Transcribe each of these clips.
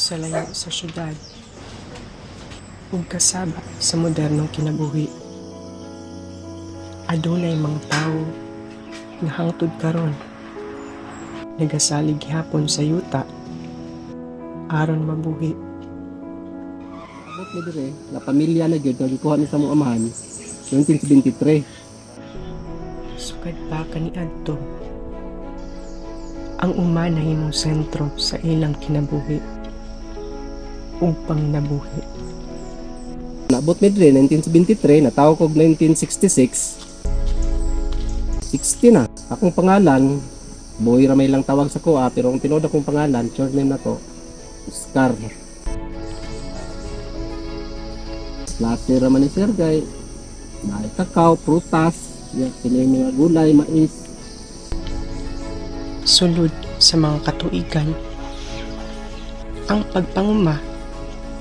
sa layo sa syudad ug kasaba sa modernong kinabuhi. Adunay mga tawo nga hangtod karon nagasalig gihapon sa yuta aron mabuhi. Abot ni dire, na pamilya na gyud nagikuha ni sa mong amahan 1973. Sukad pa kaniadto ang uma nahimong sentro sa ilang kinabuhi ug panginabuhi. Naabot mi dire 1973, natawag kog 1966. 60 na. Akong pangalan, Boy Ramay lang tawag sa kuha, pero ang tinood akong pangalan, short name na to, Oscar. Klase raman ni Sergay, may kakao, prutas, pinay mga gulay, mais. Sulod sa mga katuigan, ang pagpanguma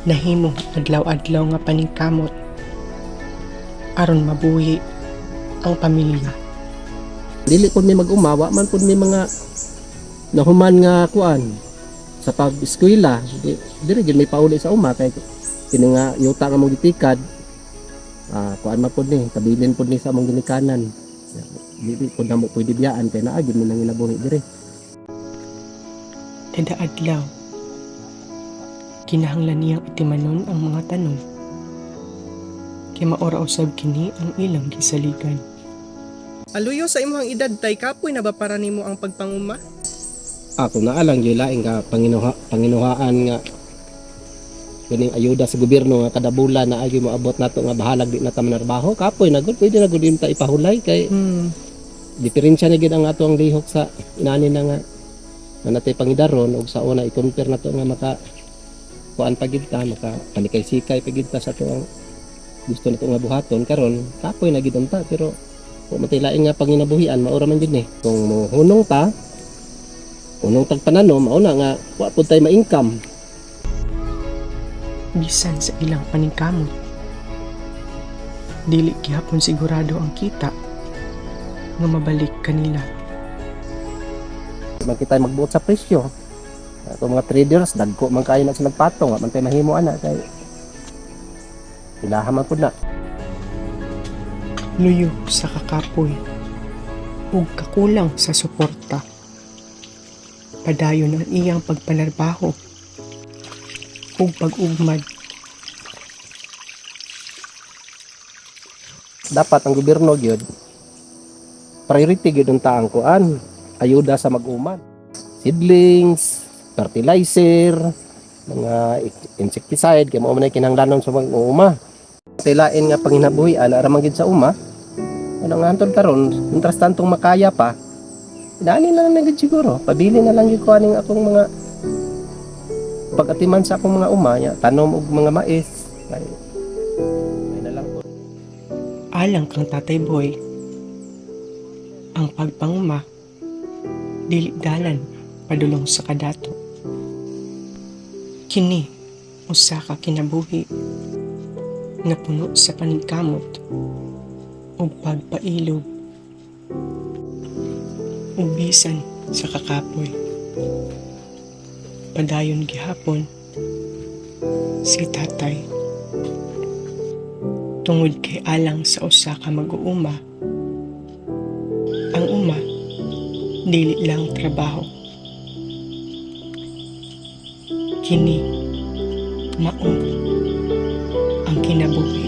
nahimong adlaw-adlaw nga paningkamot aron mabuhi ang pamilya. Dili po mi mag-umawa, man po mi mga nahuman nga kuan sa pag-eskwela. Dili gyud may pauli sa uma kay kini nga yuta nga mong gitikad. Kuan man po ni, kabilin po ni sa among ginikanan. Dili po na mo pwede biyaan kay naa gyud mi nang inabuhi diri. Kada adlaw, kinahanglan niyang itimanon ang mga tanong kay maora usab kini ang ilang gisaligan. Aluyo sa imong edad tay kapoy na ba para nimo ang pagpanguma? Ako na alang gyud laing nga panginuhaan nga kining ayuda sa gobyerno nga kada bulan na ay moabot nato nga bahalag di na ta manarbaho kapoy na gud pwede na gud ta ipahulay kay diferensya na gid ang ato ang lihok sa inani na nga natay pangidaron ug sa una i-compare nato nga maka kuan pagid ta maka panikay-sikay pagid ta sa to ang gusto nato nga buhaton karon kapoy na gid ta pero kung matilain nga panginabuhian maura man gid ni kung mohunong ta unong tagpananom mao na nga wa pud tay ma-income Bisan sa ilang paningkamot, dili gihapon sigurado ang kita nga mabalik kanila. man kita magbuot sa presyo. Ato mga traders dagko man kayo na sa nagpatong man tay mahimo ana kay ilaha man pud na. Luyo sa kakapoy ug kakulang sa suporta. Padayon ang iyang pagpanarbaho ug pag-ugmad. Dapat ang gobyerno gyud priority gyud ang taang kuan ayuda sa mag-uman. Seedlings, fertilizer, mga insecticide kay mao man ay kinahanglanon sa mag-uma. Tilain nga panginabuhian ara man gid sa uma. Ano nga hantod karon, mientras tantong makaya pa. Dani na lang gid siguro, pabili na lang gyud ko aning akong mga pag-atiman sa akong mga uma, tanom og mga mais. Ay na lang po. Alang kang Tatay Boy, ang pagpanguma dili dalan padulong sa kadato. Kini usa ka kinabuhi nga puno sa paningkamot ug pagpailog ug bisan sa kakapoy. Padayon gihapon si Tatay tungod kay alang sa usa ka mag-uuma. Ang uma dili lang trabaho, kini mao ang kinabuhi.